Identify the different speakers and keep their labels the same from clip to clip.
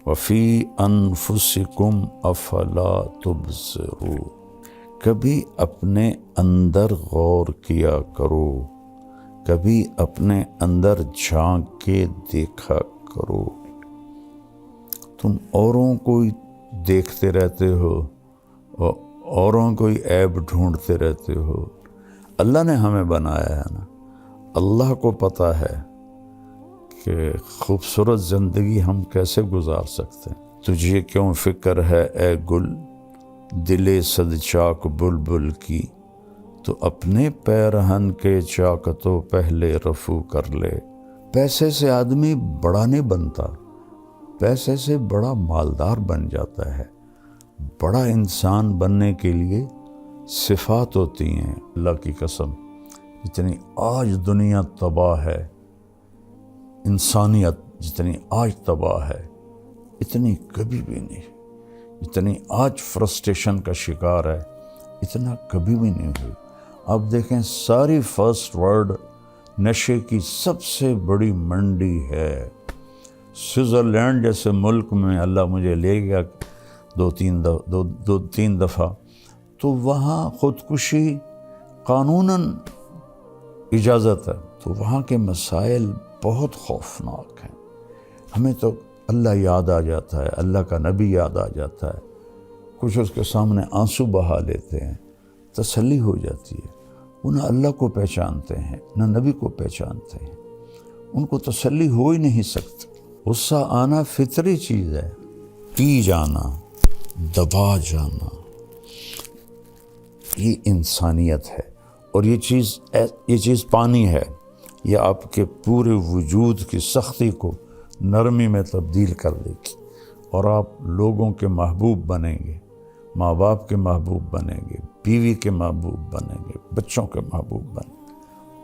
Speaker 1: وفی انفسکم افلا تبصرون، کبھی اپنے اندر غور کیا کرو، کبھی اپنے اندر جھانک کے دیکھا کرو۔ تم اوروں کو دیکھتے رہتے ہو اور اوروں کو عیب ڈھونڈتے رہتے ہو۔ اللہ نے ہمیں بنایا ہے نا، اللہ کو پتہ ہے کہ خوبصورت زندگی ہم کیسے گزار سکتے ہیں۔ تجھے کیوں فکر ہے اے گل دل صد چاک بلبل کی، تو اپنے پیرہن کے چاکتوں پہلے رفو کر لے۔ پیسے سے آدمی بڑا نہیں بنتا، پیسے سے بڑا مالدار بن جاتا ہے۔ بڑا انسان بننے کے لیے صفات ہوتی ہیں، اللہ کی قسم جتنی آج دنیا تباہ ہے، انسانیت جتنی آج تباہ ہے اتنی کبھی بھی نہیں، جتنی آج فرسٹریشن کا شکار ہے اتنا کبھی بھی نہیں ہوئی۔ اب دیکھیں ساری فرسٹ ورلڈ نشے کی سب سے بڑی منڈی ہے۔ سوئٹزرلینڈ جیسے ملک میں اللہ مجھے لے گیا دو تین دفعہ، تو وہاں خودکشی قانوناً اجازت ہے، تو وہاں کے مسائل بہت خوفناک ہیں۔ ہمیں تو اللہ یاد آ جاتا ہے، اللہ کا نبی یاد آ جاتا ہے، کچھ اس کے سامنے آنسو بہا لیتے ہیں، تسلی ہو جاتی ہے۔ وہ نہ اللہ کو پہچانتے ہیں نہ نبی کو پہچانتے ہیں، ان کو تسلی ہو ہی نہیں سکتی۔ غصہ آنا فطری چیز ہے، پی جانا، دبا جانا، یہ انسانیت ہے، اور یہ چیز پانی ہے، یہ آپ کے پورے وجود کی سختی کو نرمی میں تبدیل کر دے گی، اور آپ لوگوں کے محبوب بنیں گے، ماں باپ کے محبوب بنیں گے، بیوی کے محبوب بنیں گے، بچوں کے محبوب بنیں گے،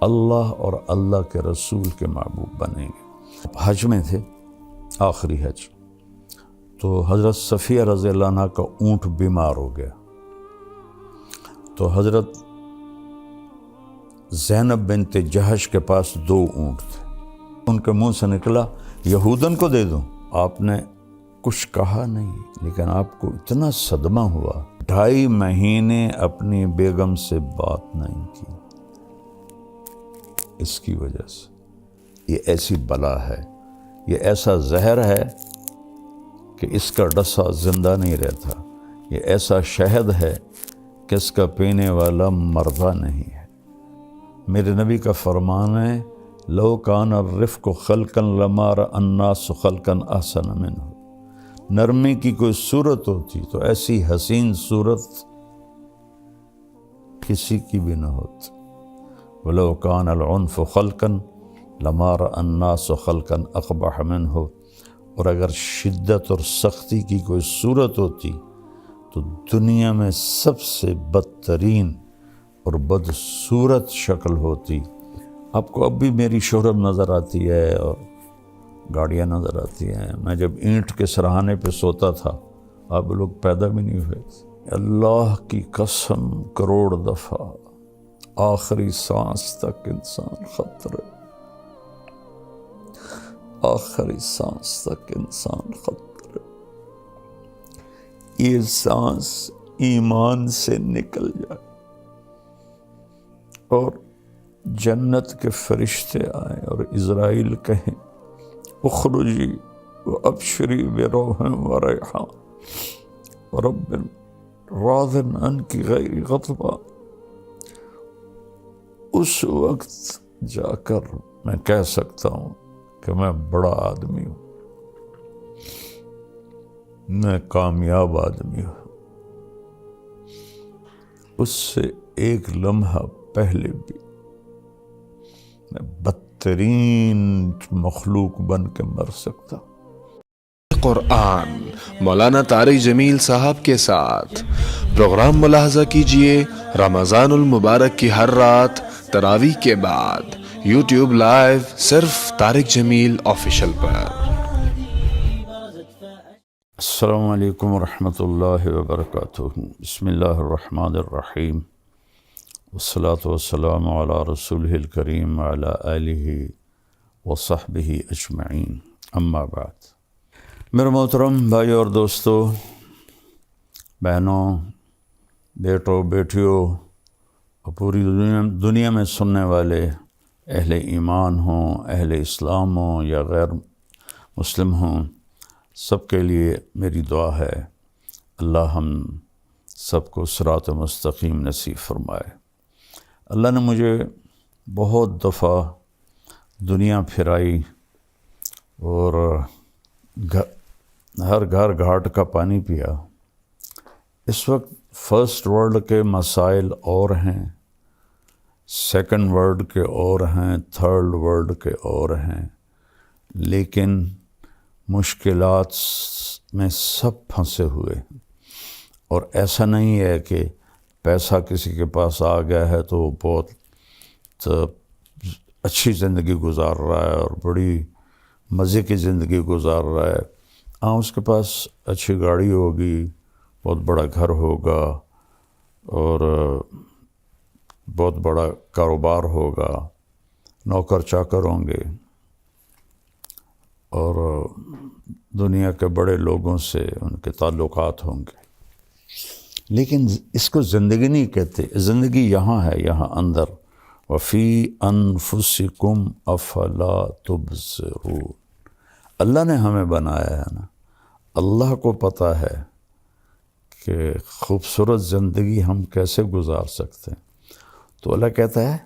Speaker 1: اللہ اور اللہ کے رسول کے محبوب بنیں گے۔ حج میں تھے، آخری حج، تو حضرت صفیہ رضی اللہ عنہ کا اونٹ بیمار ہو گیا، تو حضرت زینب بنت جہش کے پاس 2 اونٹ تھے، ان کے منہ سے نکلا یہودن کو دے دوں۔ آپ نے کچھ کہا نہیں، لیکن آپ کو اتنا صدمہ ہوا، 2.5 مہینے اپنی بیگم سے بات نہیں کی، اس کی وجہ سے۔ یہ ایسی بلا ہے، یہ ایسا زہر ہے کہ اس کا ڈسا زندہ نہیں رہتا، یہ ایسا شہد ہے کہ اس کا پینے والا مردہ نہیں ہے۔ میرے نبی کا فرمان ہے لو کان الرفق خلقا لما رأى الناس خلقا احسن منه، نرمی کی کوئی صورت ہوتی تو ایسی حسین صورت کسی کی بھی نہ ہوتی۔ ولو کان العنف خلقا لما رأى الناس خلقا اقبح منه، اور اگر شدت اور سختی کی کوئی صورت ہوتی تو دنیا میں سب سے بدترین اور بدصورت شکل ہوتی۔ آپ کو اب بھی میری شہرت نظر آتی ہے اور گاڑیاں نظر آتی ہیں۔ میں جب اینٹ کے سرہانے پہ سوتا تھا آپ لوگ پیدا بھی نہیں ہوئے۔ اللہ کی قسم کروڑ دفعہ آخری سانس تک انسان خطرے، آخری سانس تک انسان خطرے۔ یہ سانس ایمان سے نکل جائے اور جنت کے فرشتے آئیں اور عزرائیل کہیں اخرجی وابشری بروح وریحان ورب راض عنک غیر غضبان، اس وقت جا کر میں کہہ سکتا ہوں کہ میں بڑا آدمی ہوں، میں کامیاب آدمی ہوں۔ اس سے ایک لمحہ پہلے بھی میں بدترین مخلوق بن کے مر سکتا ہوں۔
Speaker 2: قرآن مولانا طارق جمیل صاحب کے ساتھ پروگرام ملاحظہ کیجئے رمضان المبارک کی ہر رات تراویح کے بعد یوٹیوب لائیو صرف طارق جمیل آفیشل پر۔
Speaker 1: السلام علیکم ورحمۃ اللہ وبرکاتہ۔ بسم اللہ الرحمن الرحیم، والصلاة والسلام علی رسولہ الکریم وعلی آلہ وصحبہ اجمعین، اما بعد۔ میرے محترم بھائی اور دوستو، بہنوں، بیٹوں، بیٹیوں اور پوری دنیا میں سننے والے اہل ایمان ہوں، اہل اسلام ہوں یا غیر مسلم ہوں، سب کے لیے میری دعا ہے اللہ ہم سب کو صراط مستقیم نصیب فرمائے۔ اللہ نے مجھے بہت دفعہ دنیا پھرائی اور ہر گھر گھاٹ کا پانی پیا۔ اس وقت فرسٹ ورلڈ کے مسائل اور ہیں، سیکنڈ ورلڈ کے اور ہیں، تھرڈ ورلڈ کے اور ہیں، لیکن مشکلات میں سب پھنسے ہوئے ہیں۔ اور ایسا نہیں ہے کہ پیسہ کسی کے پاس آ گیا ہے تو وہ بہت اچھی زندگی گزار رہا ہے اور بڑی مزے کی زندگی گزار رہا ہے۔ ہاں، اس کے پاس اچھی گاڑی ہوگی، بہت بڑا گھر ہوگا اور بہت بڑا کاروبار ہوگا، نوکر چاکر ہوں گے اور دنیا کے بڑے لوگوں سے ان کے تعلقات ہوں گے، لیکن اس کو زندگی نہیں کہتے۔ زندگی یہاں ہے، یہاں اندر، وفی انفسکم افلا تبصرون۔ اللہ نے ہمیں بنایا ہے نا، اللہ کو پتہ ہے کہ خوبصورت زندگی ہم کیسے گزار سکتے ہیں۔ تو اللہ کہتا ہے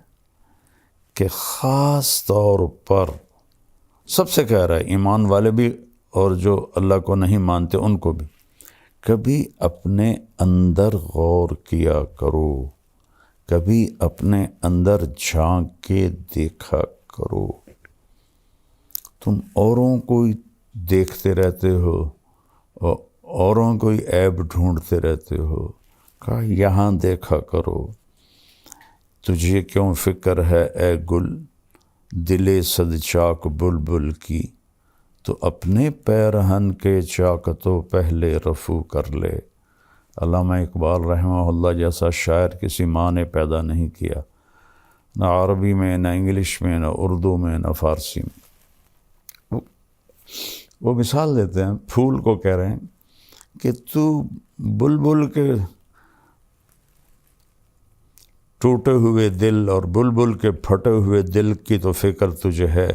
Speaker 1: کہ خاص طور پر سب سے کہہ رہا ہے، ایمان والے بھی اور جو اللہ کو نہیں مانتے ان کو بھی، کبھی اپنے اندر غور کیا کرو، کبھی اپنے اندر جھانک کے دیکھا کرو۔ تم اوروں کو دیکھتے رہتے ہو اور اوروں کو عیب ڈھونڈتے رہتے ہو، کہا یہاں دیکھا کرو۔ تجھے کیوں فکر ہے اے گل دل صد چاک بلبل کی، تو اپنے پیرہن کے چاک تو پہلے رفو کر لے۔ علامہ اقبال رحمہ اللہ جیسا شاعر کسی ماں نے پیدا نہیں کیا، نہ عربی میں، نہ انگلش میں، نہ اردو میں، نہ فارسی میں۔ وہ مثال دیتے ہیں، پھول کو کہہ رہے ہیں کہ تو بلبل کے ٹوٹے ہوئے دل اور بلبل کے پھٹے ہوئے دل کی تو فکر تجھے ہے،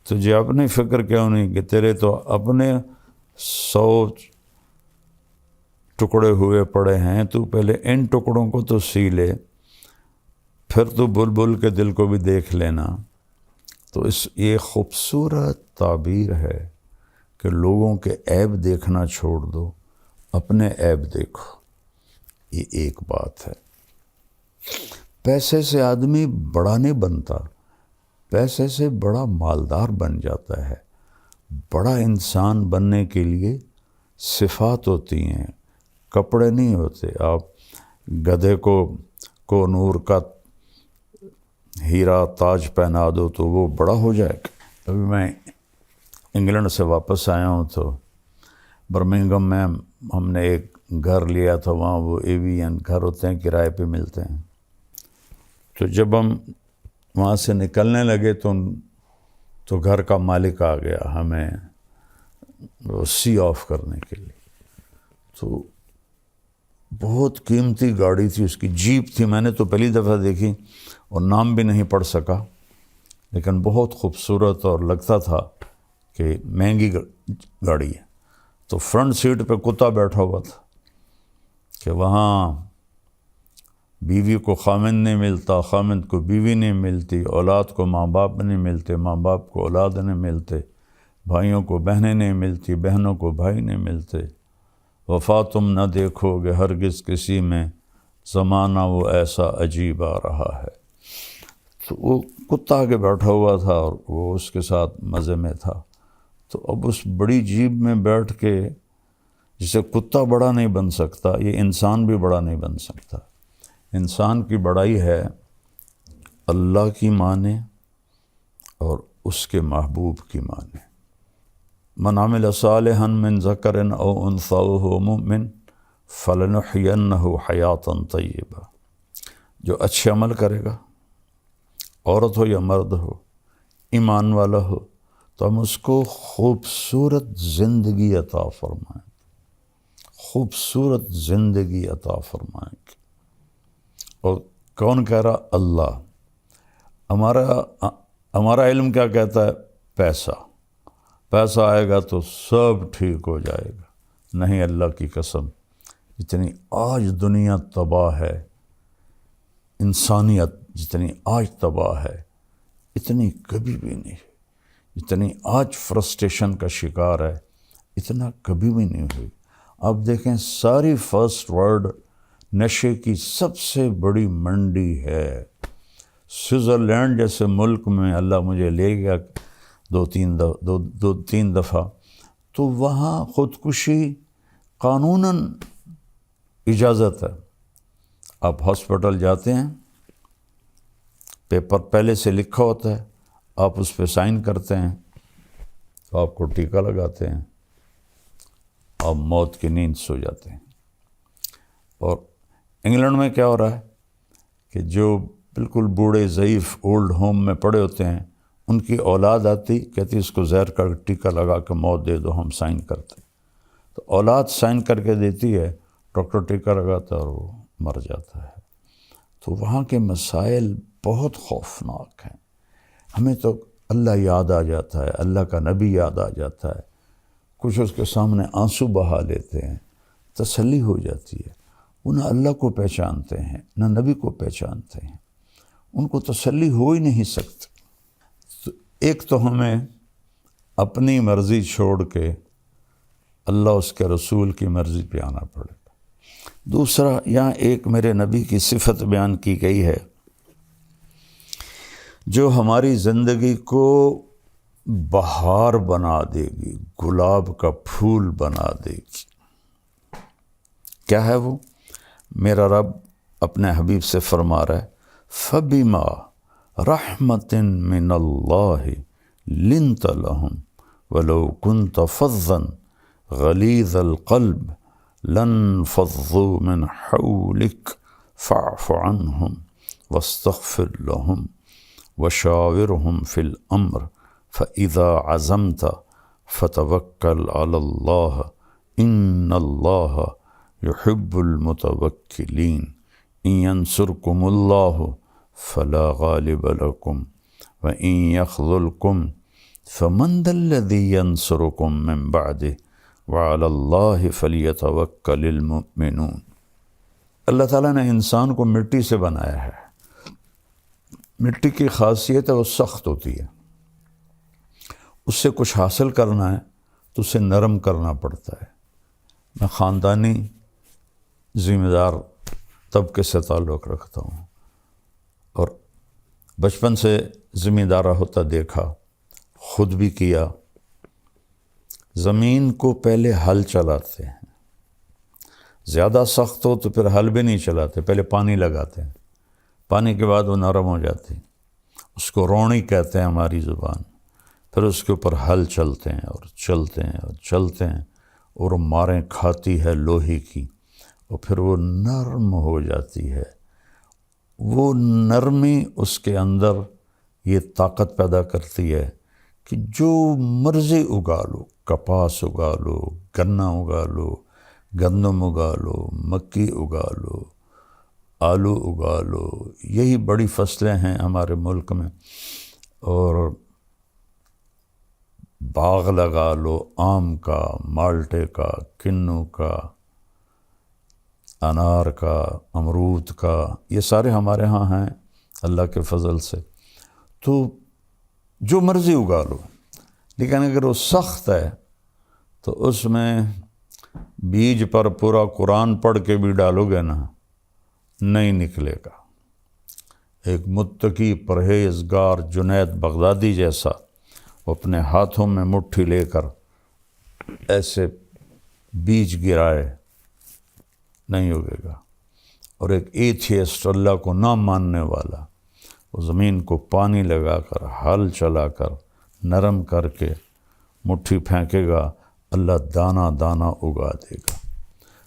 Speaker 1: تجھے اپنی فکر کیوں نہیں کہ تیرے تو اپنے 100 ٹکڑے ہوئے پڑے ہیں، تو پہلے ان ٹکڑوں کو تو سی لے، پھر تو بلبل کے دل کو بھی دیکھ لینا۔ تو یہ خوبصورت تعبیر ہے کہ لوگوں کے عیب دیکھنا چھوڑ دو، اپنے عیب دیکھو۔ یہ ایک بات ہے۔ پیسے سے آدمی بڑا نہیں بنتا، پیسے سے بڑا مالدار بن جاتا ہے۔ بڑا انسان بننے کے لیے صفات ہوتی ہیں، کپڑے نہیں ہوتے۔ آپ گدھے کو نور کا ہیرا تاج پہنا دو تو وہ بڑا ہو جائے گا۔ ابھی میں انگلینڈ سے واپس آیا ہوں تو برمنگھم میں ہم نے ایک گھر لیا تھا، وہاں وہ ایوین گھر ہوتے ہیں، کرائے پہ ملتے ہیں۔ تو جب ہم وہاں سے نکلنے لگے تو گھر کا مالک آ گیا ہمیں سی آف کرنے کے لیے۔ تو بہت قیمتی گاڑی تھی، اس کی جیپ تھی، میں نے تو پہلی دفعہ دیکھی اور نام بھی نہیں پڑھ سکا، لیکن بہت خوبصورت اور لگتا تھا کہ مہنگی گاڑی ہے۔ تو فرنٹ سیٹ پہ کتا بیٹھا ہوا تھا کہ وہاں بیوی کو خامند نہیں ملتا، خامند کو بیوی نہیں ملتی، اولاد کو ماں باپ نہیں ملتے، ماں باپ کو اولاد نہیں ملتے، بھائیوں کو بہنیں نہیں ملتی، بہنوں کو بھائی نہیں ملتے۔ وفا تم نہ دیکھو گے ہرگز کسی میں، زمانہ وہ ایسا عجیب آ رہا ہے۔ تو وہ کتا آگے بیٹھا ہوا تھا اور وہ اس کے ساتھ مزے میں تھا۔ تو اب اس بڑی جیب میں بیٹھ کے جسے کتا بڑا نہیں بن سکتا، یہ انسان بھی بڑا نہیں بن سکتا۔ انسان کی بڑائی ہے اللہ کی مانے اور اس کے محبوب کی مانے۔ من عمل صالحا من ذکر او انثی وہو مؤمن فلنحینہ حیاتا طیبہ۔ جو اچھے عمل کرے گا، عورت ہو یا مرد ہو، ایمان والا ہو، تو ہم اس کو خوبصورت زندگی عطا فرمائیں، خوبصورت زندگی عطا فرمائیں۔ اور کون کہہ رہا؟ اللہ۔ ہمارا علم کیا کہتا ہے؟ پیسہ آئے گا تو سب ٹھیک ہو جائے گا۔ نہیں، اللہ کی قسم، جتنی آج دنیا تباہ ہے، انسانیت جتنی آج تباہ ہے، اتنی کبھی بھی نہیں ہے۔ جتنی آج فرسٹریشن کا شکار ہے، اتنا کبھی بھی نہیں ہوئی۔ آپ دیکھیں، ساری فرسٹ ورلڈ نشے کی سب سے بڑی منڈی ہے۔ سوئٹزرلینڈ جیسے ملک میں اللہ مجھے لے گیا دو تین دفعہ، تو وہاں خودکشی قانوناً اجازت ہے۔ آپ ہاسپٹل جاتے ہیں، پیپر پہلے سے لکھا ہوتا ہے، آپ اس پہ سائن کرتے ہیں تو آپ کو ٹیکہ لگاتے ہیں، آپ موت کی نیند سو جاتے ہیں۔ اور انگلینڈ میں کیا ہو رہا ہے کہ جو بالکل بوڑھے ضعیف اولڈ ہوم میں پڑے ہوتے ہیں، ان کی اولاد آتی، کہتی اس کو زہر کا ٹیکہ لگا کے موت دے دو، ہم سائن کرتے۔ تو اولاد سائن کر کے دیتی ہے، ڈاکٹر ٹیکہ لگاتا ہے اور وہ مر جاتا ہے۔ تو وہاں کے مسائل بہت خوفناک ہیں۔ ہمیں تو اللہ یاد آ جاتا ہے، اللہ کا نبی یاد آ جاتا ہے، کچھ اس کے سامنے آنسو بہا لیتے ہیں، تسلی ہو جاتی ہے۔ وہ نہ اللہ کو پہچانتے ہیں، نہ نبی کو پہچانتے ہیں، ان کو تسلی ہو ہی نہیں سکتی۔ تو ایک تو ہمیں اپنی مرضی چھوڑ کے اللہ اس کے رسول کی مرضی پہ آنا پڑے گا۔ دوسرا، یہاں ایک میرے نبی کی صفت بیان کی گئی ہے جو ہماری زندگی کو بہار بنا دے گی، گلاب کا پھول بنا دے گی۔ کیا ہے وہ؟ میرا رب اپنے حبیب سے فرما رہا ہے، فَبِمَا رَحْمَةٍ مِّنَ اللَّهِ لِنْتَ لَهُمْ وَلَوْ كُنْتَ فَظًّا غَلِيظَ الْقَلْبِ لَانفَضُّوا مِنْ حَوْلِكَ فَاعْفُ عَنْهُمْ وَاسْتَغْفِرْ لَهُمْ وَشَاوِرْهُمْ فِي الْأَمْرِ فَإِذَا عَزَمْتَ فَتَوَكَّلْ عَلَى اللَّهِ إِنَّ اللَّهَ يُحِبُّ الْمُتَوَكِّلِينَ إِن يَنْصُرْكُمُ اللَّهُ فَلَا غَالِبَ لَكُمْ وَإِن يَخْذُلْكُمْ فَمَنْ ذَا الَّذِي يَنْصُرُكُمْ مِنْ بَعْدِهِ وَعَلَى اللَّهِ فَلْيَتَوَكَّلِ الْمُؤْمِنُونَ۔ اللہ تعالیٰ نے انسان کو مٹی سے بنایا ہے۔ مٹی کی خاصیت ہے وہ سخت ہوتی ہے، اس سے کچھ حاصل کرنا ہے تو اسے نرم کرنا پڑتا ہے۔ میں خاندانی ذمہ دار طبقے سے تعلق رکھتا ہوں اور بچپن سے ذمہ دارہ ہوتا دیکھا، خود بھی کیا۔ زمین کو پہلے ہل چلاتے ہیں، زیادہ سخت ہو تو پھر ہل بھی نہیں چلاتے، پہلے پانی لگاتے ہیں، پانی کے بعد وہ نرم ہو جاتی، اس کو روڑی کہتے ہیں ہماری زبان۔ پھر اس کے اوپر ہل چلتے ہیں اور چلتے ہیں اور چلتے ہیں اور وہ ماریں کھاتی ہے لوہے کی، اور پھر وہ نرم ہو جاتی ہے۔ وہ نرمی اس کے اندر یہ طاقت پیدا کرتی ہے کہ جو مرضی اگا لو، کپاس اگا لو، گنا اگا لو، گندم اگا لو، مکی اگا لو، آلو اگا لو، یہی بڑی فصلیں ہیں ہمارے ملک میں۔ اور باغ لگا لو، آم کا، مالٹے کا، کنو کا، انار کا، امرود کا، یہ سارے ہمارے ہاں ہیں اللہ کے فضل سے۔ تو جو مرضی اگا لو، لیکن اگر وہ سخت ہے تو اس میں بیج پر پورا قرآن پڑھ کے بھی ڈالو گے نا، نہیں نکلے گا۔ ایک متقی پرہیزگار جنید بغدادی جیسا وہ اپنے ہاتھوں میں مٹھی لے کر ایسے بیج گرائے، نہیں اگے گا۔ اور ایک ایتھیسٹ، اللہ کو نہ ماننے والا، وہ زمین کو پانی لگا کر، ہل چلا کر، نرم کر کے مٹھی پھینکے گا، اللہ دانہ دانہ اگا دے گا۔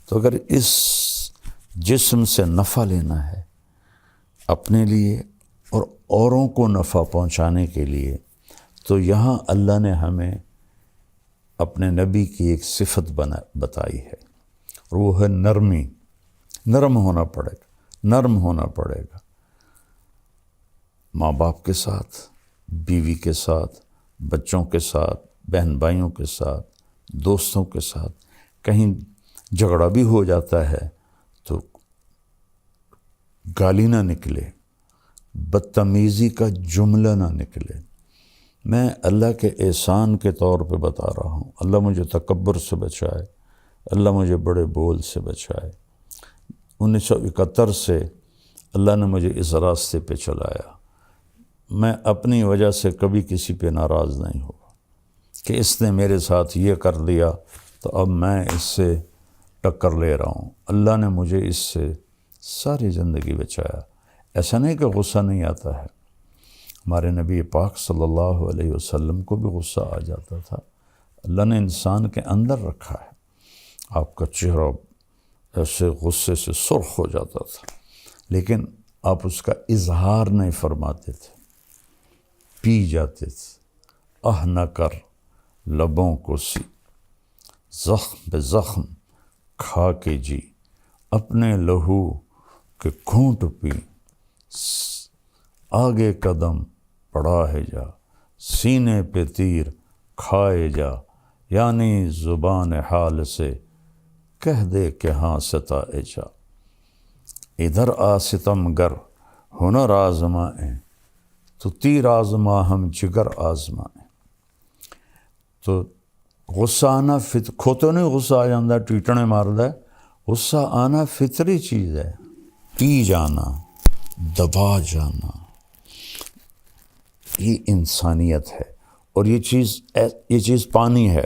Speaker 1: تو اگر اس جسم سے نفع لینا ہے اپنے لیے اور اوروں کو نفع پہنچانے کے لیے، تو یہاں اللہ نے ہمیں اپنے نبی کی ایک صفت بتائی ہے، اور وہ ہے نرمی. نرم ہونا پڑے گا، نرم ہونا پڑے گا ماں باپ کے ساتھ، بیوی کے ساتھ، بچوں کے ساتھ، بہن بھائیوں کے ساتھ، دوستوں کے ساتھ. کہیں جھگڑا بھی ہو جاتا ہے تو گالی نہ نکلے، بدتمیزی کا جملہ نہ نکلے. میں اللہ کے احسان کے طور پہ بتا رہا ہوں. اللہ مجھے تکبر سے بچائے، اللہ مجھے بڑے بول سے بچائے. 1971 سے اللہ نے مجھے اس راستے پہ چلایا. میں اپنی وجہ سے کبھی کسی پہ ناراض نہیں ہوا کہ اس نے میرے ساتھ یہ کر دیا تو اب میں اس سے ٹکر لے رہا ہوں. اللہ نے مجھے اس سے ساری زندگی بچایا. ایسا نہیں کہ غصہ نہیں آتا ہے. ہمارے نبی پاک صلی اللہ علیہ وسلم کو بھی غصہ آ جاتا تھا. اللہ نے انسان کے اندر رکھا ہے. آپ کا چہرہ ایسے غصے سے سرخ ہو جاتا تھا، لیکن آپ اس کا اظہار نہیں فرماتے تھے، پی جاتے تھے. نہ کر لبوں کو سی، زخم بے زخم کھا کے جی، اپنے لہو کے گھونٹ پی، آگے قدم بڑھا ہے جا، سینے پہ تیر کھائے جا. یعنی زبان حال سے کہہ دے کہ ہاں ستائے جا. ادھر آ ستم گر ہنر آزمائیں، تو تیر آزما ہم جگر آزمائیں. تو غصہ آنا کھوتوں نہیں غصہ آ جاندہ ٹیٹنے ماردہ ہے. غصہ آنا فطری چیز ہے. پی جانا، دبا جانا، یہ انسانیت ہے. اور یہ چیز پانی ہے.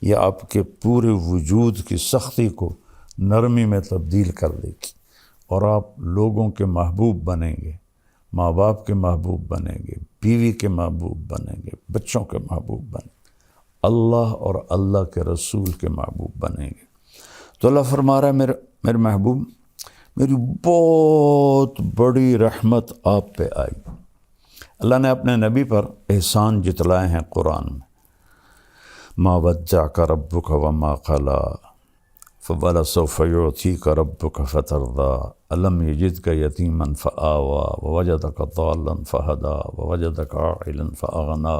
Speaker 1: یہ آپ کے پورے وجود کی سختی کو نرمی میں تبدیل کر دے گی، اور آپ لوگوں کے محبوب بنیں گے، ماں باپ کے محبوب بنیں گے، بیوی کے محبوب بنیں گے، بچوں کے محبوب بنیں گے، اللہ اور اللہ کے رسول کے محبوب بنیں گے. تو اللہ فرما رہا ہے میرے محبوب، میری بہت بڑی رحمت آپ پہ آئی. اللہ نے اپنے نبی پر احسان جتلائے ہیں قرآن میں. ما ودعک ربک وما قلی ولسوف یعطیک ربک فترضی الم یجدک یتیما فآوی ووجدک ضالا فہدی ووجدک عائلا فأغنی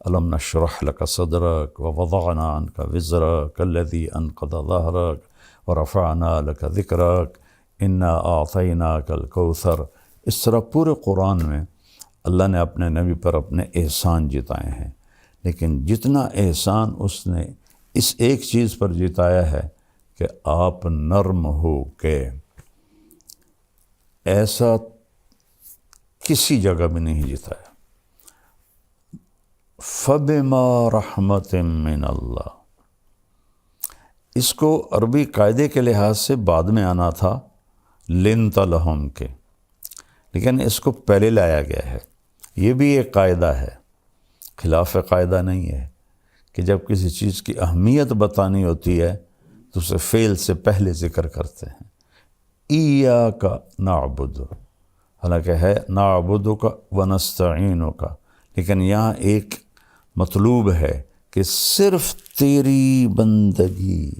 Speaker 1: الم نشرح لک صدرک ووضعنا عنک وزرک الذی انقض ظہرک ورفعنا لک ذکرک انا اعطیناک الکوثر. اس طرح پورے قرآن میں اللہ نے اپنے نبی پر اپنے احسان جتائے ہیں. لیکن جتنا احسان اس نے اس ایک چیز پر جتایا ہے کہ آپ نرم ہو کے، ایسا کسی جگہ بھی نہیں جتایا. فَبِمَا رَحْمَةٍ مِّنَ اللَّهِ، اس کو عربی قاعدے کے لحاظ سے بعد میں آنا تھا لِنْتَ لَهُمْ کے، لیکن اس کو پہلے لایا گیا ہے. یہ بھی ایک قاعدہ ہے، خلاف قاعدہ نہیں ہے کہ جب کسی چیز کی اہمیت بتانی ہوتی ہے تو اسے فعل سے پہلے ذکر کرتے ہیں. ایاک نعبد، حالانکہ ہے نعبدک ونستعینک، لیکن یہاں ایک مطلوب ہے کہ صرف تیری بندگی،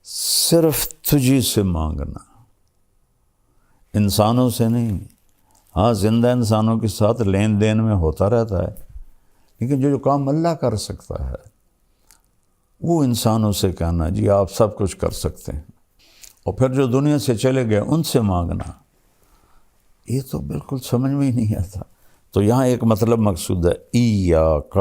Speaker 1: صرف تجھی سے مانگنا، انسانوں سے نہیں. ہاں زندہ انسانوں کے ساتھ لین دین میں ہوتا رہتا ہے، لیکن جو کام اللہ کر سکتا ہے وہ انسانوں سے کہنا جی آپ سب کچھ کر سکتے ہیں، اور پھر جو دنیا سے چلے گئے ان سے مانگنا، یہ تو بالکل سمجھ میں ہی نہیں آتا. تو یہاں ایک مطلب مقصود ہے، ایاک،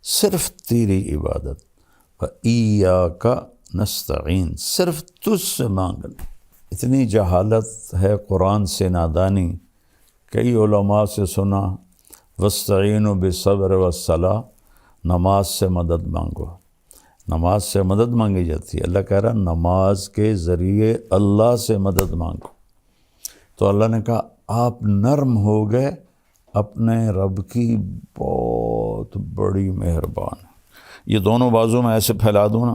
Speaker 1: صرف تیری عبادت، ایاک نستعین، صرف تجھ سے مانگنا. اتنی جہالت ہے قرآن سے، نادانی. کئی علماء سے سنا وَاسْتَعِينُوا بِالصَّبْرِ وَالصَّلَاةِ، نماز سے مدد مانگو. نماز سے مدد مانگی جاتی ہے. اللہ کہہ رہا نماز کے ذریعے اللہ سے مدد مانگو. تو اللہ نے کہا آپ نرم ہو گئے، اپنے رب کی بہت بڑی مہربان ہے. یہ دونوں بازو میں ایسے پھیلا دوں نا،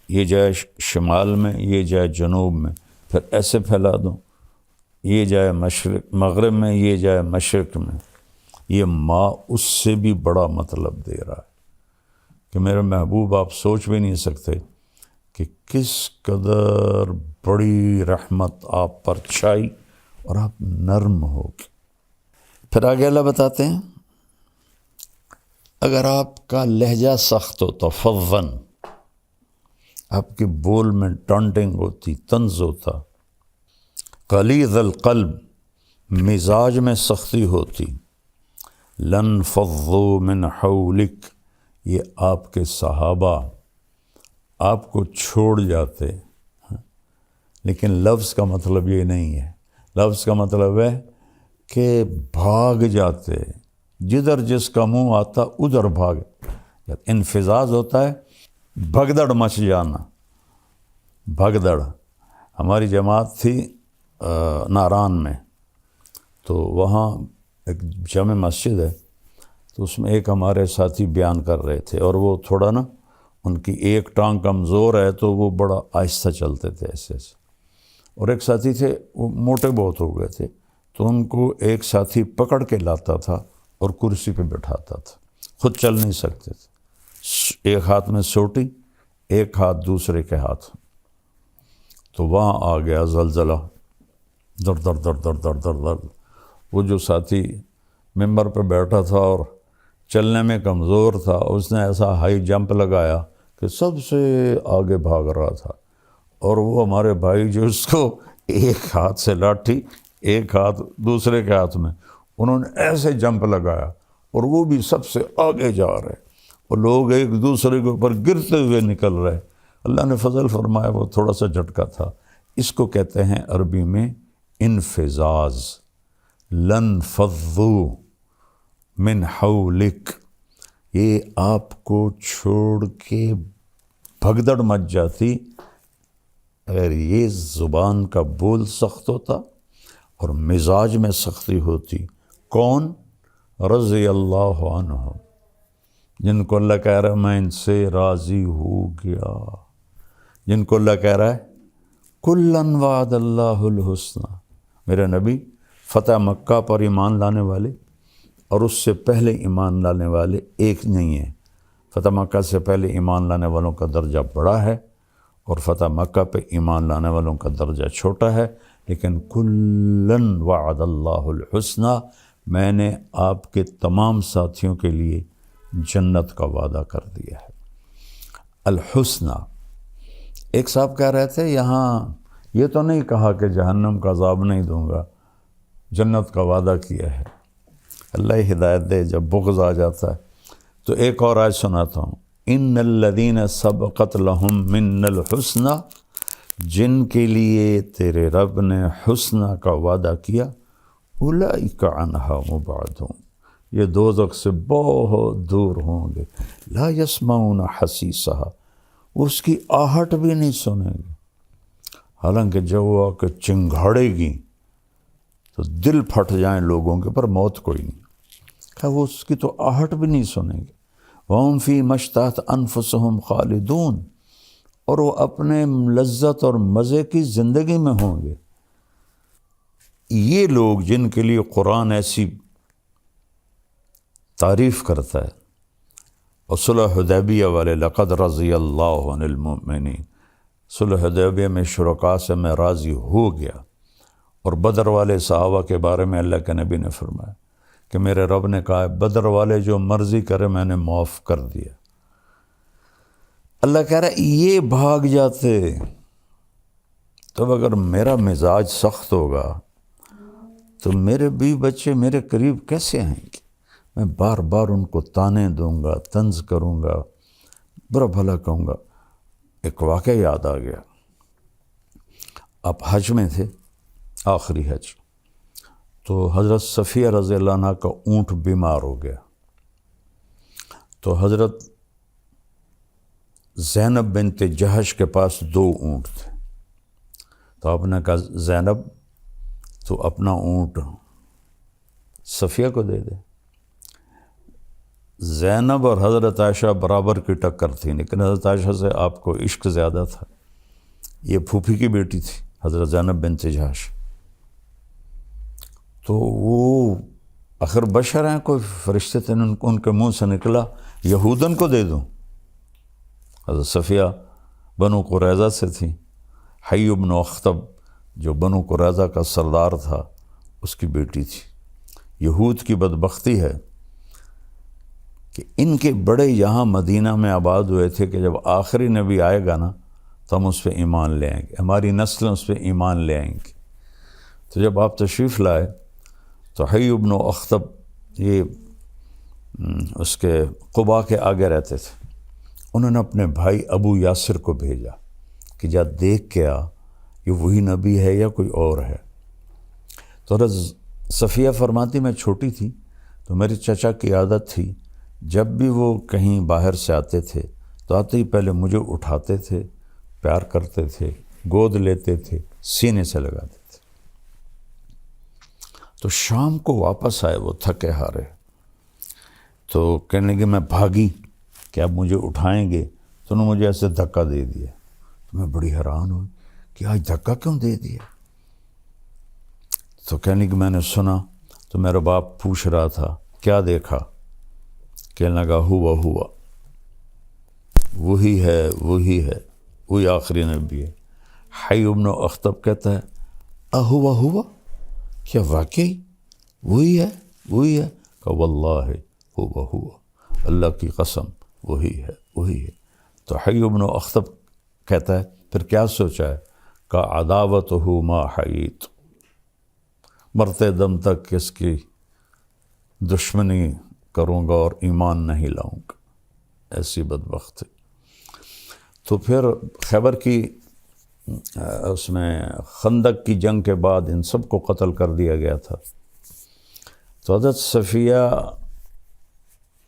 Speaker 1: یہ جائے شمال میں، یہ جائے جنوب میں، پھر ایسے پھیلا دوں، یہ جائے مشرق مغرب میں، یہ جائے مشرق میں، یہ ماں اس سے بھی بڑا مطلب دے رہا ہے کہ میرے محبوب آپ سوچ بھی نہیں سکتے کہ کس قدر بڑی رحمت آپ پر چھائی اور آپ نرم ہو گئے۔ پھر آگے اللہ بتاتے ہیں اگر آپ کا لہجہ سخت ہوتا، فظن، آپ کے بول میں ٹانٹنگ ہوتی، طنز ہوتا، غلیظ القلب، مزاج میں سختی ہوتی، لن فضوا من حولک، یہ آپ کے صحابہ آپ کو چھوڑ جاتے۔ لیکن لفظ کا مطلب یہ نہیں ہے، لفظ کا مطلب ہے کہ بھاگ جاتے، جدھر جس کا منہ آتا ادھر بھاگ۔ انفزاز ہوتا ہے بھگدڑ مچ جانا، بھگدڑ۔ ہماری جماعت تھی ناران میں، تو وہاں ایک جامع مسجد ہے، تو اس میں ایک ہمارے ساتھی بیان کر رہے تھے، اور وہ تھوڑا نا ان کی ایک ٹانگ کمزور ہے تو وہ بڑا آہستہ چلتے تھے ایسے ایسے، اور ایک ساتھی تھے وہ موٹے بہت ہو گئے تھے، تو ان کو ایک ساتھی پکڑ کے لاتا تھا اور کرسی پہ بٹھاتا تھا، خود چل نہیں سکتے تھے، ایک ہاتھ میں سوٹی، ایک ہاتھ دوسرے کے ہاتھ۔ تو وہاں آ گیا زلزلہ، در در در در در در در۔ وہ جو ساتھی ممبر پہ بیٹھا تھا اور چلنے میں کمزور تھا، اس نے ایسا ہائی جمپ لگایا کہ سب سے آگے بھاگ رہا تھا، اور وہ ہمارے بھائی جو اس کو ایک ہاتھ سے لاٹھی، ایک ہاتھ دوسرے کے ہاتھ میں، انہوں نے ایسے جمپ لگایا اور وہ بھی سب سے آگے جا رہے، اور لوگ ایک دوسرے کے اوپر گرتے ہوئے نکل رہے۔ اللہ نے فضل فرمایا وہ تھوڑا سا جھٹکا تھا۔ اس کو کہتے ہیں عربی میں انفزاز۔ لن فضوا من حولک، یہ آپ کو چھوڑ کے بھگدڑ مچ جاتی اگر یہ زبان کا بول سخت ہوتا اور مزاج میں سختی ہوتی۔ کون؟ رضی اللہ عنہ، جن کو اللہ کہہ رہا ہے میں ان سے راضی ہو گیا، جن کو اللہ کہہ رہا ہے کلن وعد اللہ الحسنى۔ میرے نبی فتح مکہ پر ایمان لانے والے اور اس سے پہلے ایمان لانے والے ایک نہیں ہیں۔ فتح مکہ سے پہلے ایمان لانے والوں کا درجہ بڑا ہے اور فتح مکہ پہ ایمان لانے والوں کا درجہ چھوٹا ہے، لیکن کلن وعد اللہ الحسنى، میں نے آپ کے تمام ساتھیوں کے لیے جنت کا وعدہ کر دیا ہے۔ الحسنى، ایک صاحب کہہ رہے تھے یہاں یہ تو نہیں کہا کہ جہنم کا عذاب نہیں دوں گا، جنت کا وعدہ کیا ہے۔ اللہ ہدایت دے، جب بغض آ جاتا ہے تو ایک اور آیت سناتا ہوں، ان الذین سبقت لہم من الحسنى، جن کے لیے تیرے رب نے حسنہ کا وعدہ کیا، اولئک عنہا مبعدون، یہ دوزخ سے بہت دور ہوں گے، لا یسمعون حسیسہا، اس کی آہٹ بھی نہیں سنیں گے۔ حالانکہ جب وہ آ کے چنگھاڑے گی تو دل پھٹ جائیں لوگوں کے، پر موت کوئی نہیں، کہ وہ اس کی تو آہٹ بھی نہیں سنیں گے۔ وَهُمْ فِي مَا اشْتَهَتْ أَنفُسُهُمْ خَالِدُونَ، اور وہ اپنے لذت اور مزے کی زندگی میں ہوں گے۔ یہ لوگ جن کے لیے قرآن ایسی تعریف کرتا ہے، اور صلح حدیبیہ والے لقد رضی اللہ عن المؤمنین، صلح حدیبیہ میں شرکاء سے میں راضی ہو گیا، اور بدر والے صحابہ کے بارے میں اللہ کے نبی نے فرمایا کہ میرے رب نے کہا ہے بدر والے جو مرضی کرے میں نے معاف کر دیا۔ اللہ کہہ رہا ہے یہ بھاگ جاتے، تب اگر میرا مزاج سخت ہوگا تو میرے بیوی بچے میرے قریب کیسے آئیں گے؟ میں بار بار ان کو تانے دوں گا، طنز کروں گا، برا بھلا کہوں گا۔ ایک واقعہ یاد آ گیا، آپ حج میں تھے، آخری حج، تو حضرت صفیہ رضی اللہ عنہ کا اونٹ بیمار ہو گیا، تو حضرت زینب بنت جہش کے پاس 2 اونٹ تھے، تو آپ نے کہا زینب تو اپنا اونٹ صفیہ کو دے دے۔ زینب اور حضرت عائشہ برابر کی ٹکر تھی، لیکن حضرت عائشہ سے آپ کو عشق زیادہ تھا، یہ پھوپھی کی بیٹی تھی حضرت زینب بنت جہش۔ تو وہ آخر بشر ہیں، کوئی فرشتے تھے، ان کے منہ سے نکلا یہودن کو دے دوں۔ حضرت صفیہ بنو قریظہ سے تھی، حی بن اخطب جو بنو قریظہ کا سردار تھا اس کی بیٹی تھی۔ یہود کی بدبختی ہے کہ ان کے بڑے یہاں مدینہ میں آباد ہوئے تھے کہ جب آخری نبی آئے گا نا تو ہم اس پہ ایمان لے آئیں گے، ہماری نسلیں اس پہ ایمان لے آئیں گی۔ تو جب آپ تشریف لائے تو حی بن اخطب یہ اس کے قباء کے آگے رہتے تھے، انہوں نے اپنے بھائی ابو یاسر کو بھیجا کہ جا دیکھ کے آ یہ وہی نبی ہے یا کوئی اور ہے۔ تو حضرت صفیہ فرماتی میں چھوٹی تھی تو میرے چچا کی عادت تھی جب بھی وہ کہیں باہر سے آتے تھے تو آتے ہی پہلے مجھے اٹھاتے تھے، پیار کرتے تھے، گود لیتے تھے، سینے سے لگاتے تھے۔ تو شام کو واپس آئے وہ تھکے ہارے، تو کہنے لگے میں بھاگی کہ اب مجھے اٹھائیں گے، تو انہوں نے مجھے ایسے دھکا دے دیا۔ تو میں بڑی حیران ہوئی کہ آج دھکا کیوں دے دیا؟ تو کہنے لگے میں نے سنا تو میرا باپ پوچھ رہا تھا کیا دیکھا؟ کہنے لگا ہوا وہی ہے وہی آخری نبی ہے۔ حی بن اخطب کہتا ہے ہوا کیا واقعی وہی ہے؟ کہ واللہ ہوا اللہ کی قسم وہی ہے۔ تو حی بن اخطب کہتا ہے پھر کیا سوچا ہے؟ کہ عداوتہ ما حییت، مرتے دم تک اس کی دشمنی کروں گا اور ایمان نہیں لاؤں گا، ایسی بدبخت ہے۔ تو پھر خیبر کی اس میں خندق کی جنگ کے بعد ان سب کو قتل کر دیا گیا تھا۔ تو حضرت صفیہ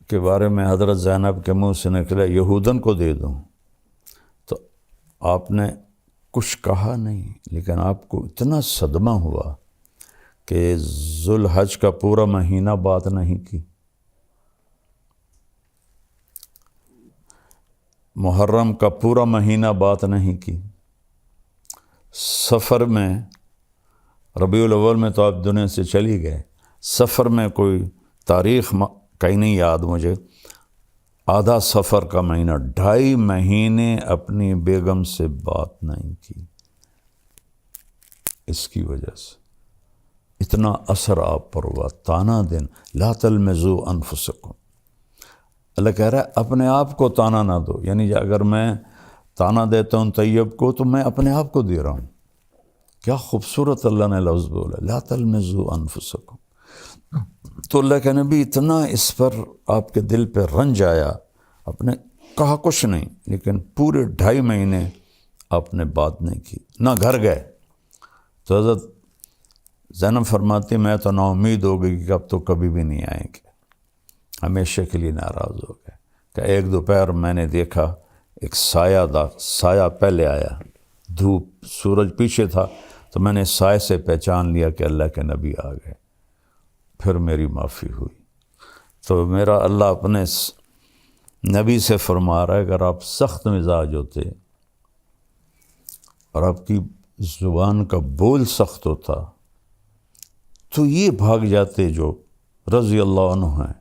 Speaker 1: کے بارے میں حضرت زینب کے منہ سے نکلا یہودن کو دے دوں، تو آپ نے کچھ کہا نہیں، لیکن آپ کو اتنا صدمہ ہوا کہ ذوالحج کا پورا مہینہ بات نہیں کی، محرم کا پورا مہینہ بات نہیں کی، سفر میں ربیع الاول میں تو آپ دنیا سے چلی گئے، سفر میں کوئی تاریخ کہیں نہیں یاد مجھے، آدھا سفر کا مہینہ 2.5 مہینے اپنی بیگم سے بات نہیں کی۔ اس کی وجہ سے اتنا اثر آپ پر ہوا، تانا دن لا تلمزوا انفسکم، اللہ کہہ رہا ہے اپنے آپ کو تانا نہ دو، یعنی اگر میں تانا دیتا ہوں طیب کو تو میں اپنے آپ کو دے رہا ہوں۔ کیا خوبصورت اللہ نے لفظ بولا، لا تلمزوا انفسکم۔ تو اللہ کے نبی اتنا اس پر آپ کے دل پہ رنج آیا، آپ نے کہا کچھ نہیں، لیکن پورے 2.5 مہینے آپ نے بات نہیں کی، نہ گھر گئے۔ تو حضرت زینب فرماتی میں تو نا امید ہو گئی کہ اب تو کبھی بھی نہیں آئیں گے، ہمیشہ کے لیے ناراض ہو گئے۔ کہ ایک دوپہر میں نے دیکھا ایک سایہ پہلے آیا، دھوپ سورج پیچھے تھا، تو میں نے سائے سے پہچان لیا کہ اللہ کے نبی آ گئے، پھر میری معافی ہوئی۔ تو میرا اللہ اپنے نبی سے فرما رہا ہے اگر آپ سخت مزاج ہوتے اور آپ کی زبان کا بول سخت ہوتا تو یہ بھاگ جاتے جو رضی اللہ عنہ ہیں۔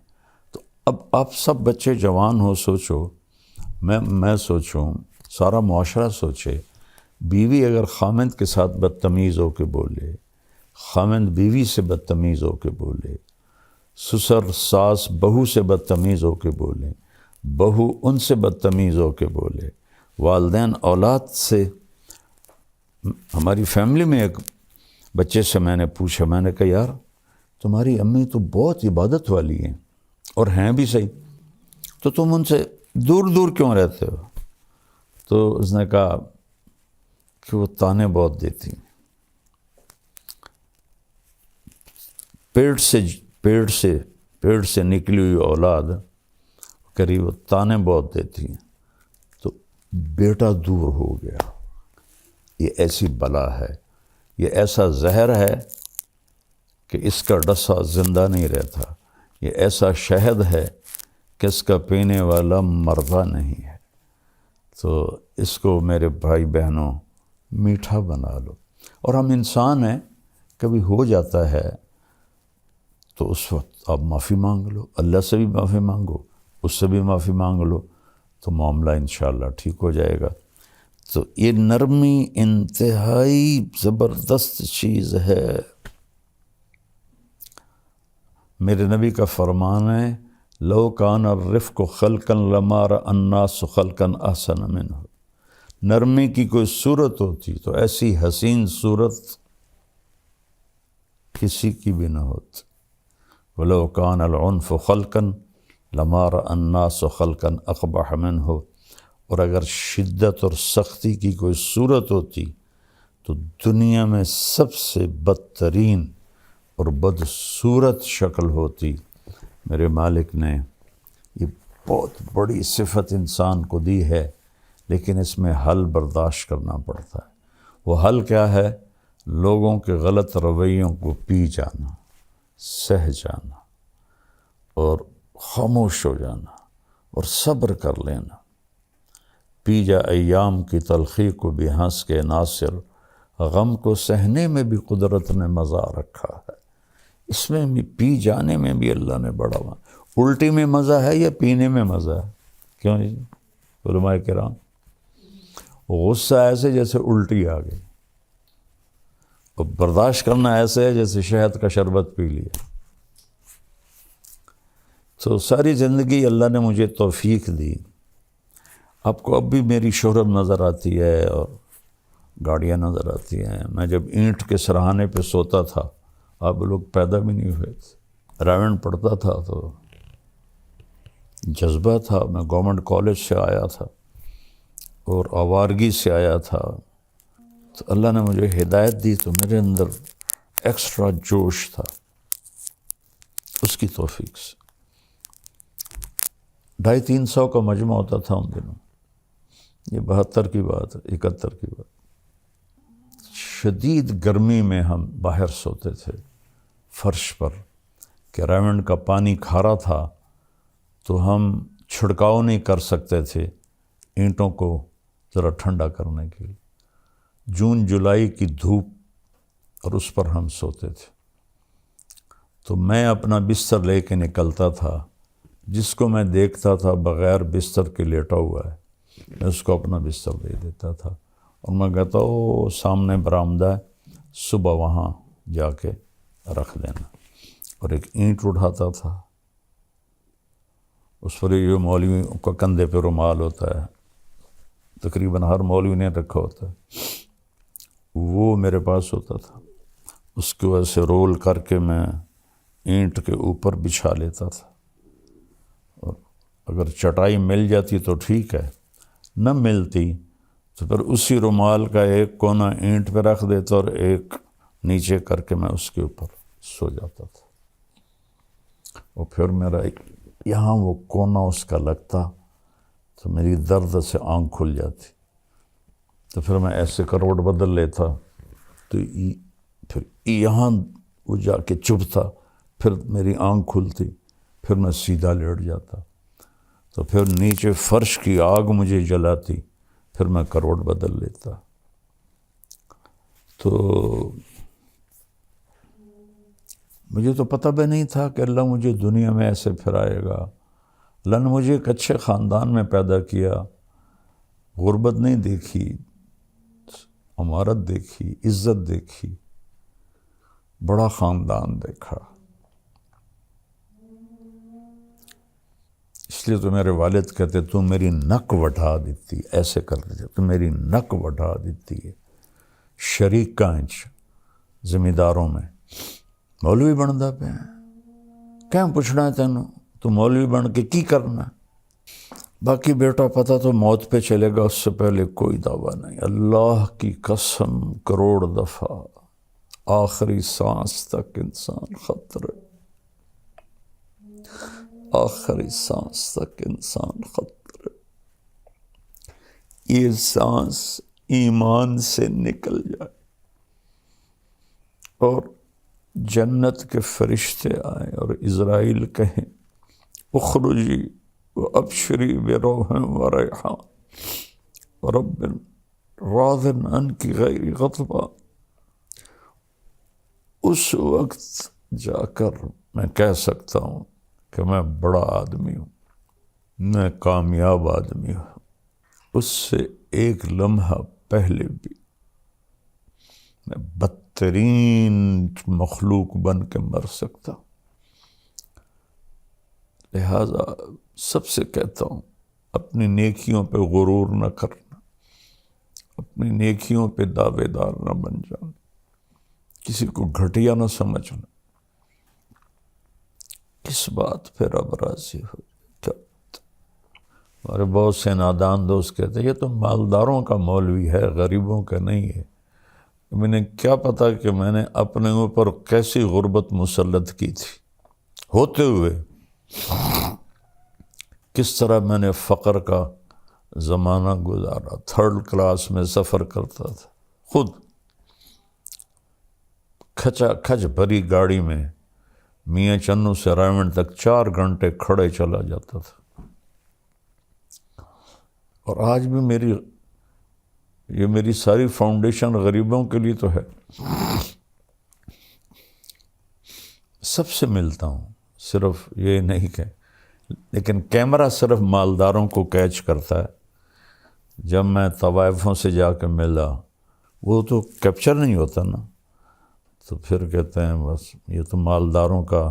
Speaker 1: تو اب آپ سب بچے جوان ہو، سوچو، میں سوچوں، سارا معاشرہ سوچے، بیوی اگر خامند کے ساتھ بدتمیز ہو کے بولے، خامند بیوی سے بدتمیز ہو کے بولے، سسر ساس بہو سے بدتمیز ہو کے بولے، بہو ان سے بدتمیز ہو کے بولے، والدین اولاد سے۔ ہماری فیملی میں ایک بچے سے میں نے پوچھا، میں نے کہا یار تمہاری امی تو بہت عبادت والی ہیں اور ہیں بھی صحیح، تو تم ان سے دور دور کیوں رہتے ہو؟ تو اس نے کہا کہ وہ تانے بہت دیتی ہیں، پیڑ سے نکلی ہوئی اولاد قریب وہ تانے بہت دیتی ہیں، تو بیٹا دور ہو گیا۔ یہ ایسی بلا ہے، یہ ایسا زہر ہے کہ اس کا ڈسا زندہ نہیں رہتا، یہ ایسا شہد ہے کہ اس کا پینے والا مردہ نہیں ہے۔ تو اس کو میرے بھائی بہنوں میٹھا بنا لو۔ اور ہم انسان ہیں، کبھی ہو جاتا ہے تو اس وقت آپ معافی مانگ لو، اللہ سے بھی معافی مانگو، اس سے بھی معافی مانگ لو، تو معاملہ انشاءاللہ ٹھیک ہو جائے گا۔ تو یہ نرمی انتہائی زبردست چیز ہے۔ میرے نبی کا فرمان ہے لو کان الرفق خلقا لما رأى الناس خلقا احسن منه، نرمی کی کوئی صورت ہوتی تو ایسی حسین صورت کسی کی بھی نہ ہوتی۔ ولو کان العنف خلقا لما رأى الناس خلقا اقبح منه، اور اگر شدت اور سختی کی کوئی صورت ہوتی تو دنیا میں سب سے بدترین اور بدصورت شکل ہوتی۔ میرے مالک نے یہ بہت بڑی صفت انسان کو دی ہے، لیکن اس میں حل برداشت کرنا پڑتا ہے۔ وہ حل کیا ہے؟ لوگوں کے غلط رویوں کو پی جانا، سہ جانا، اور خاموش ہو جانا، اور صبر کر لینا۔ پی جا ایام کی تلخی کو بھی ہنس کے ناصر، غم کو سہنے میں بھی قدرت نے مزہ رکھا ہے۔ اس میں بھی پی جانے میں بھی اللہ نے بڑا الٹی میں مزہ ہے یا پینے میں مزہ ہے؟ کیوں جی علماء کرام؟ غصہ ایسے جیسے الٹی آ گئی، اور برداشت کرنا ایسے ہے جیسے شہد کا شربت پی لیا۔ تو ساری زندگی اللہ نے مجھے توفیق دی۔ آپ کو اب بھی میری شہرت نظر آتی ہے اور گاڑیاں نظر آتی ہیں۔ میں جب اینٹ کے سرہانے پہ سوتا تھا، آپ لوگ پیدا بھی نہیں ہوئے تھے، راون پڑھتا تھا تو جذبہ تھا۔ میں گورنمنٹ کالج سے آیا تھا اور آوارگی سے آیا تھا، تو اللہ نے مجھے ہدایت دی تو میرے اندر ایکسٹرا جوش تھا، اس کی توفیق سے۔ 250-300 کا مجمع ہوتا تھا ان دنوں، یہ 72 کی بات ہے، 71 کی بات۔ شدید گرمی میں ہم باہر سوتے تھے فرش پر، کہ ریونڈ کا پانی کھارا تھا تو ہم چھڑکاؤ نہیں کر سکتے تھے اینٹوں کو ذرا ٹھنڈا کرنے کے لیے۔ جون جولائی کی دھوپ، اور اس پر ہم سوتے تھے۔ تو میں اپنا بستر لے کے نکلتا تھا، جس کو میں دیکھتا تھا بغیر بستر کے لیٹا ہوا ہے، میں اس کو اپنا بستر دے دیتا تھا، اور میں کہتا او سامنے برآمدہ ہے، صبح وہاں جا کے رکھ دینا۔ اور ایک اینٹ اٹھاتا تھا، اس پر یہ مولوی کا کندھے پہ رومال ہوتا ہے، تقریباً ہر مولوی نے رکھا ہوتا ہے، وہ میرے پاس ہوتا تھا۔ اس کو ایسے رول کر کے میں اینٹ کے اوپر بچھا لیتا تھا، اور اگر چٹائی مل جاتی تو ٹھیک ہے، نہ ملتی تو پھر اسی رومال کا ایک کونا اینٹ پہ رکھ دیتا اور ایک نیچے کر کے میں اس کے اوپر سو جاتا تھا۔ اور پھر میرا یہاں وہ کونا اس کا لگتا تو میری درد سے آنکھ کھل جاتی، تو پھر میں ایسے کروٹ بدل لیتا، تو پھر یہاں وہ جا کے چبھتا، پھر میری آنکھ کھلتی، پھر میں سیدھا لیٹ جاتا، تو پھر نیچے فرش کی آگ مجھے جلاتی، پھر میں کروٹ بدل لیتا۔ تو مجھے تو پتہ بھی نہیں تھا کہ اللہ مجھے دنیا میں ایسے پھرائے گا۔ اللہ نے مجھے ایک اچھے خاندان میں پیدا کیا، غربت نہیں دیکھی، عمارت دیکھی، عزت دیکھی، بڑا خاندان دیکھا۔ اس لیے تو میرے والد کہتے تو میری نک وٹھا دیتی، ایسے کر دیتے تو میری نک وٹھا دیتی ہے۔ شریکاں زمینداروں میں مولوی بندا پہ کیا پوچھنا ہے تینوں، تو مولوی بن کے کی کرنا ہے؟ باقی بیٹا پتہ تو موت پہ چلے گا، اس سے پہلے کوئی دعویٰ نہیں۔ اللہ کی قسم کروڑ دفعہ آخری سانس تک انسان خطرے، آخری سانس تک انسان خطرے۔ یہ سانس ایمان سے نکل جائے اور جنت کے فرشتے آئیں اور اسرائیل کہیں اخرجی وابشری بروح وریحان ورب راض عنک غیر غضبان، اس وقت جا کر میں کہہ سکتا ہوں کہ میں بڑا آدمی ہوں، میں کامیاب آدمی ہوں، اس سے ایک لمحہ پہلے بھی میں بدترین مخلوق بن کے مر سکتا ہوں۔ لہذا سب سے کہتا ہوں اپنی نیکیوں پہ غرور نہ کرنا، اپنی نیکیوں پہ دعوے دار نہ بن جانا، کسی کو گھٹیا نہ سمجھنا۔ کس بات پہ رب راضی ہو؟ کیا ہمارے بہت سے نادان دوست کہتے ہیں یہ تو مالداروں کا مولوی ہے، غریبوں کا نہیں ہے۔ میں کیا پتا کہ میں نے اپنے اوپر کیسی غربت مسلط کی تھی ہوتے ہوئے، کس طرح میں نے فقر کا زمانہ گزارا، 3rd کلاس میں سفر کرتا تھا، خود کھچا کھچ بھری گاڑی میں میاں چنو سے رائمنڈ تک 4 گھنٹے کھڑے چلا جاتا تھا۔ اور آج بھی میری ساری فاؤنڈیشن غریبوں کے لیے تو ہے۔ سب سے ملتا ہوں، صرف یہ نہیں کہ لیکن کیمرہ صرف مالداروں کو کیچ کرتا ہے۔ جب میں طوائفوں سے جا کے ملا، وہ تو کیپچر نہیں ہوتا نا، تو پھر کہتے ہیں بس یہ تو مالداروں کا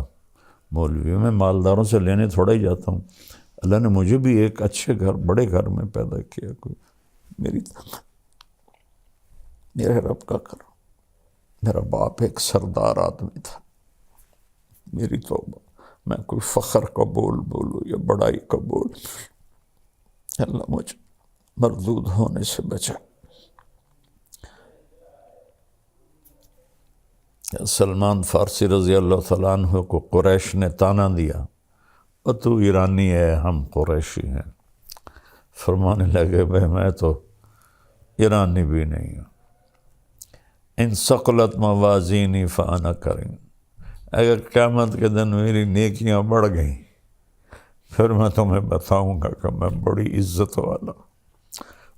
Speaker 1: مولوی ہے۔ میں مالداروں سے لینے تھوڑا ہی جاتا ہوں، اللہ نے مجھے بھی ایک اچھے گھر، بڑے گھر میں پیدا کیا، کوئی میرے رب کا کرم۔ میرا باپ ایک سردار آدمی تھا، میری توبہ، میں کوئی فخر کا بول بولوں یا بڑائی کا بول، اللہ مجھے مردود ہونے سے بچا۔ سلمان فارسی رضی اللہ تعالیٰ عنہ کو قریش نے تانا دیا، اور تو ایرانی ہے، ہم قریشی ہیں۔ فرمانے لگے بھائی میں تو ایرانی بھی نہیں ہوں، ان ثقلت موازینی فانا کریں، اگر قیامت کے دن میری نیکیاں بڑھ گئیں پھر میں تمہیں بتاؤں گا کہ میں بڑی عزت والا ہوں۔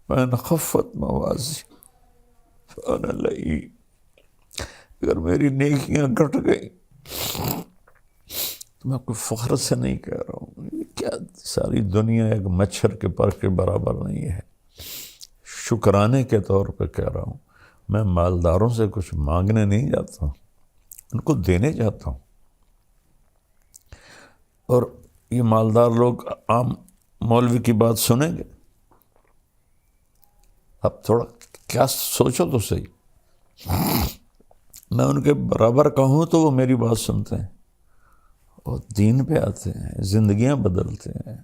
Speaker 1: وَإِنْ خَفَّتْ مَوَازِينُ فَأَنَا لَئِيمٌ، اگر میری نیکیاں گھٹ گئیں تو میں کوئی فخر سے نہیں کہہ رہا ہوں، یہ کیا ساری دنیا ایک مچھر کے پر کے برابر نہیں ہے، شکرانے کے طور پہ کہہ رہا ہوں۔ میں مالداروں سے کچھ مانگنے نہیں جاتا ہوں، ان کو دینے جاتا ہوں۔ اور یہ مالدار لوگ عام مولوی کی بات سنیں گے؟ اب تھوڑا کیا سوچو تو صحیح، میں ان کے برابر کا ہوں تو وہ میری بات سنتے ہیں اور دین پہ آتے ہیں، زندگیاں بدلتے ہیں۔